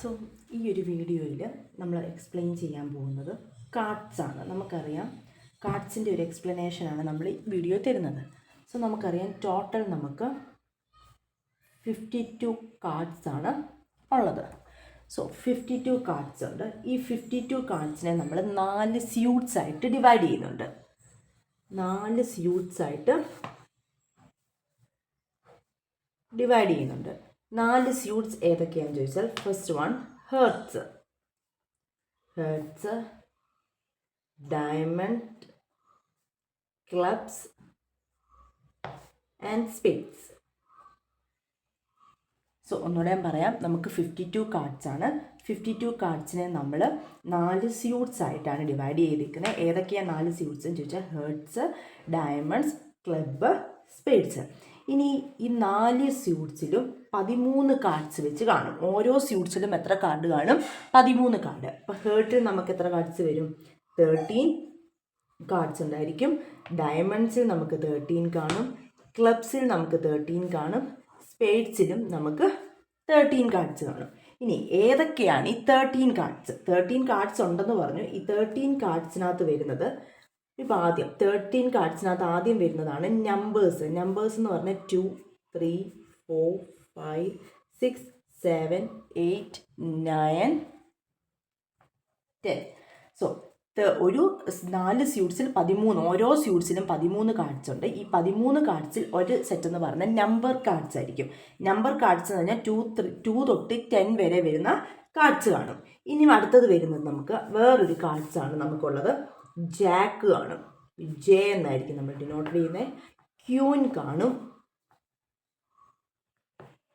So ഈ ഒരു വീഡിയോയിൽ നമ്മൾ എക്സ്പ്ലെയിൻ ചെയ്യാൻ പോകുന്നത് കാർഡ്സാണ്. നമുക്കറിയാം കാർഡ്സിൻ്റെ ഒരു എക്സ്പ്ലനേഷനാണ് നമ്മൾ ഈ വീഡിയോ തരുന്നത്. സോ നമുക്കറിയാം ടോട്ടൽ നമുക്ക് 52 കാർഡ്സാണ് ഉള്ളത്. സോ 52 കാർഡ്സ് ഉണ്ട്. ഈ 52 കാർഡ്സിനെ നമ്മൾ 4 സ്യൂട്ട്സ് ആയിട്ട് ഡിവൈഡ് ചെയ്യുന്നുണ്ട്. 4 സ്യൂട്ട്സ് ആയിട്ട് ഡിവൈഡ് ചെയ്യുന്നുണ്ട്. 4 സ്യൂട്ട്സ് ഏതൊക്കെയാണെന്ന് ചോദിച്ചാൽ, first one hertz, diamond, clubs and spades. So ഒന്നുകൂടെ ഞാൻ പറയാം, നമുക്ക് 52 കാർഡ്സാണ്. 52 കാർഡ്സിനെ നമ്മൾ 4 സ്യൂട്ട്സ് ആയിട്ടാണ് ഡിവൈഡ് ചെയ്തിരിക്കുന്നത്. ഏതൊക്കെയാണ് 4 സ്യൂട്ട്സ് എന്ന് ചോദിച്ചാൽ ഹേർട്സ്, ഡയമണ്ട്സ്, ക്ലബ്ബ്, സ്പേഡ്സ്. ഇനി ഈ 4 സ്യൂട്ട്സിലും 13 കാർഡ്സ് വെച്ച് കാണും. ഓരോ സ്യൂട്ട്സിലും എത്ര കാർഡ് കാണും? 13 കാർഡ്. അപ്പോൾ ഹേർട്ടിൽ നമുക്ക് എത്ര കാർഡ്സ് വരും? 13 കാർഡ്സ് ഉണ്ടായിരിക്കും. ഡയമണ്ട്സിൽ നമുക്ക് 13 കാണും, ക്ലബ്സിൽ നമുക്ക് 13 കാണും, സ്പേഡ്സിലും നമുക്ക് 13 കാർഡ്സ് കാണും. ഇനി ഏതൊക്കെയാണ് ഈ 13 കാർഡ്സ്? 13 കാർഡ്സ് ഉണ്ടെന്ന് പറഞ്ഞു. ഈ 13 കാർഡ്സിനകത്ത് വരുന്നത്, ഇപ്പോൾ ആദ്യം 13 കാർഡ്സിനകത്ത് ആദ്യം വരുന്നതാണ് നമ്പേഴ്സ്. നമ്പേഴ്സ് എന്ന് പറഞ്ഞാൽ 2, 3, 4, 5, 6, 7, 8, 9, 10. സോ ഒരു 4 സ്യൂട്ട്സിൽ 13, ഓരോ സ്യൂട്ട്സിലും 13 കാർഡ്സ് ഉണ്ട്. ഈ 13 കാർഡ്സിൽ ഒരു സെറ്റ് എന്ന് പറഞ്ഞാൽ നമ്പർ കാർഡ്സ് ആയിരിക്കും. നമ്പർ കാർഡ്സ് എന്ന് പറഞ്ഞാൽ 2 തൊട്ട് 10 വരെ വരുന്ന കാർഡ്സ് കാണും. ഇനി അടുത്തത് വരുന്നത് നമുക്ക് വേറൊരു കാർഡ്സാണ് നമുക്കുള്ളത്. ജാക്ക് കാണും, ജെ എന്നായിരിക്കും നമ്മൾ ഡിനോട്ട് ചെയ്യുന്നത്. ക്യൂൻ കാണും,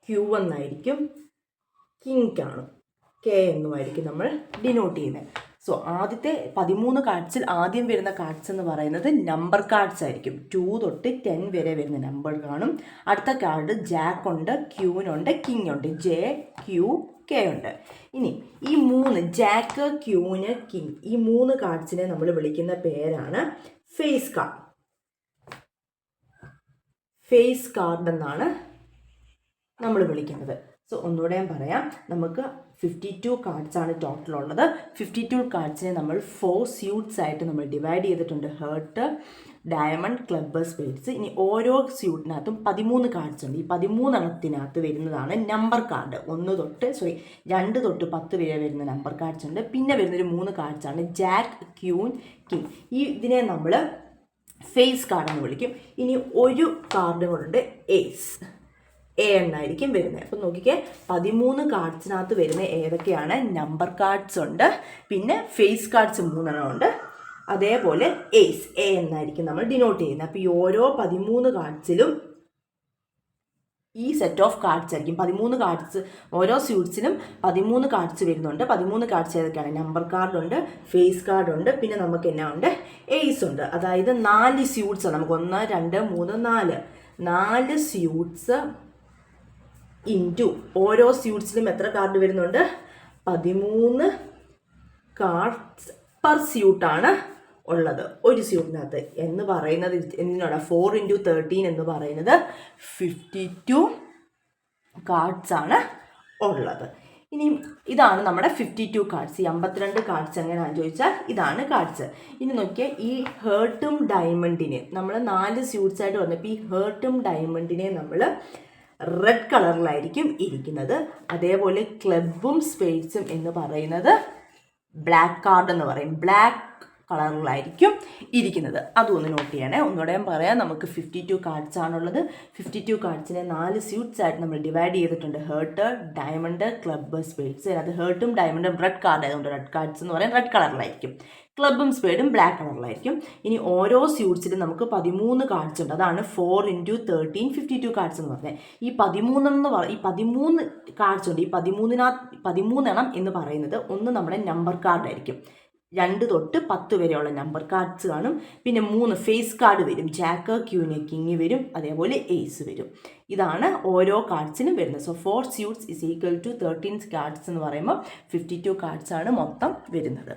ക്യൂ എന്നായിരിക്കും. കിങ് കാണും, കെ എന്നുമായിരിക്കും നമ്മൾ ഡിനോട്ട് ചെയ്യുന്നത്. സോ ആദ്യത്തെ 13 കാർഡ്സിൽ ആദ്യം വരുന്ന കാർഡ്സ് എന്ന് പറയുന്നത് നമ്പർ കാർഡ്സ് ആയിരിക്കും. 2 തൊട്ട് 10 വരെ വരുന്ന നമ്പർ കാണും. അടുത്ത കാർഡ് ജാക്ക് ഉണ്ട്, ക്യൂനുണ്ട്, കിങ് ഉണ്ട്. ജെ, ക്യൂ, കെ ഉണ്ട്. ഇനി ഈ 3 ജാക്ക്, ക്യൂന്, കിങ്, ഈ 3 കാർഡ്സിനെ നമ്മൾ വിളിക്കുന്ന പേരാണ് ഫേസ് കാർഡ്. ഫേസ് കാർഡ് എന്നാണ് നമ്മൾ വിളിക്കുന്നത്. സോ ഒന്നുകൂടെ ഞാൻ പറയാം, നമുക്ക് 52 കാർഡ്സാണ് ടോട്ടൽ ഉള്ളത്. 52 കാർഡ്സിനെ നമ്മൾ 4 സ്യൂട്ട്സ് ആയിട്ട് നമ്മൾ ഡിവൈഡ് ചെയ്തിട്ടുണ്ട്. Heart, diamond, club, spades. ഇനി ഓരോ സ്യൂട്ടിനകത്തും 13 കാർഡ്സ് ഉണ്ട്. ഈ 13 എണ്ണത്തിനകത്ത് വരുന്നതാണ് നമ്പർ കാർഡ്. 2 തൊട്ട് 10 വരെ വരുന്ന നമ്പർ കാർഡ്സ് ഉണ്ട്. പിന്നെ വരുന്നൊരു 3 കാർഡ്സാണ് ജാക്ക്, ക്യൂൻ, കിങ്. ഇതിനെ നമ്മൾ ഫേസ് കാർഡ് എന്ന് വിളിക്കും. ഇനി ഒരു കാർഡ് കൊണ്ട് ഏസ്, എ എന്നായിരിക്കും വരുന്നത്. അപ്പം നോക്കിക്കേ, 13 കാർഡ്സിനകത്ത് വരുന്ന ഏതൊക്കെയാണ്? നമ്പർ കാർഡ്സ് ഉണ്ട്, പിന്നെ ഫേസ് കാർഡ്സ് 3 ഉണ്ട്, അതേപോലെ ഏസ്, എ എന്നായിരിക്കും നമ്മൾ ഡിനോട്ട് ചെയ്യുന്നത്. അപ്പോൾ ഈ ഓരോ 13 കാർഡ്സിലും ഈ സെറ്റ് ഓഫ് കാർഡ്സ് ആയിരിക്കും. 13 കാർഡ്സ്, ഓരോ സ്യൂട്ട്സിലും 13 കാർഡ്സ് വരുന്നുണ്ട്. 13 കാർഡ്സ് ഏതൊക്കെയാണ്? നമ്പർ കാർഡുണ്ട്, ഫേസ് കാർഡുണ്ട്, പിന്നെ നമുക്ക് എന്നാ ഉണ്ട്? ഏസ് ഉണ്ട്. അതായത് 4 സ്യൂട്ട്സ്. നമുക്ക് 1, 2, 3, 4 സ്യൂട്ട്സ് ഇൻറ്റു ഓരോ സ്യൂട്ട്സിലും എത്ര കാർഡ് വരുന്നുണ്ട്? 13 കാർഡ്സ് പെർ സ്യൂട്ടാണ് ഉള്ളത് ഒരു സ്യൂട്ടിനകത്ത്. എന്ന് പറയുന്നത് എന്തിനാണ്? 4 × 13 എന്ന് പറയുന്നത് 52 കാർഡ്സാണ് ഉള്ളത്. ഇനി ഇതാണ് നമ്മുടെ 52 കാർഡ്സ്. ഈ 52 കാർഡ്സ് എങ്ങനെയാണെന്ന് ചോദിച്ചാൽ ഇതാണ് കാർഡ്സ്. ഇനി നോക്കിയാൽ ഈ ഹേർട്ടും ഡയമണ്ടിനെ നമ്മൾ 4 സ്യൂട്ട്സ് ആയിട്ട് വന്നപ്പോൾ ഈ ഹേർട്ടും ഡയമണ്ടിനെ നമ്മൾ റെഡ് കളറിലായിരിക്കും ഇരിക്കുന്നത്. അതേപോലെ ക്ലബ്ബും സ്പേഡ്സും എന്ന് പറയുന്നത് ബ്ലാക്ക് കാർഡ് എന്ന് പറയും. ബ്ലാക്ക് കളറിലായിരിക്കും ഇരിക്കുന്നത്. അതും ഒന്ന് നോട്ട് ചെയ്യണേ. ഒന്നുകൂടെ ഞാൻ പറയാം, നമുക്ക് 52 കാർഡ്സ് ആണുള്ളത്. 52 കാർഡ്സിനെ 4 സ്യൂട്ട്സ് ആയിട്ട് നമ്മൾ ഡിവൈഡ് ചെയ്തിട്ടുണ്ട്. Heart, diamond, club, spades. അത് ഹേർട്ടും ഡയമണ്ടും റെഡ് കാർഡ് ആയതുകൊണ്ട് റെഡ് കാർഡ്സ് എന്ന് പറയാൻ റെഡ് കളറിലായിരിക്കും. ക്ലബ്ബും സ്പേഡും ബ്ലാക്ക് കളറിലായിരിക്കും. ഇനി ഓരോ സ്യൂട്ട്സിലും നമുക്ക് 13 കാർഡ്സ് ഉണ്ട്. അതാണ് 4 × 13 52 കാർഡ്സ് എന്ന് പറഞ്ഞത്. ഈ 13 കാർഡ്സ് ഉണ്ട്. ഈ 13 എണ്ണം എന്ന് പറയുന്നത് ഒന്ന് നമ്മുടെ നമ്പർ കാർഡായിരിക്കും. 2 തൊട്ട് 10 വരെയുള്ള നമ്പർ കാർഡ്സ് കാണും. പിന്നെ 3 ഫേസ് കാർഡ് വരും. ജാക്ക്, ക്യൂന്, കിങ് വരും, അതേപോലെ ഏസ് വരും. ഇതാണ് ഓരോ കാർഡ്സിനും വരുന്നത്. സോ 4 സ്യൂട്ട്സ് = 13 കാർഡ്സ് എന്ന് പറയുമ്പോൾ 52 കാർഡ്സ് ആണ് മൊത്തം വരുന്നത്.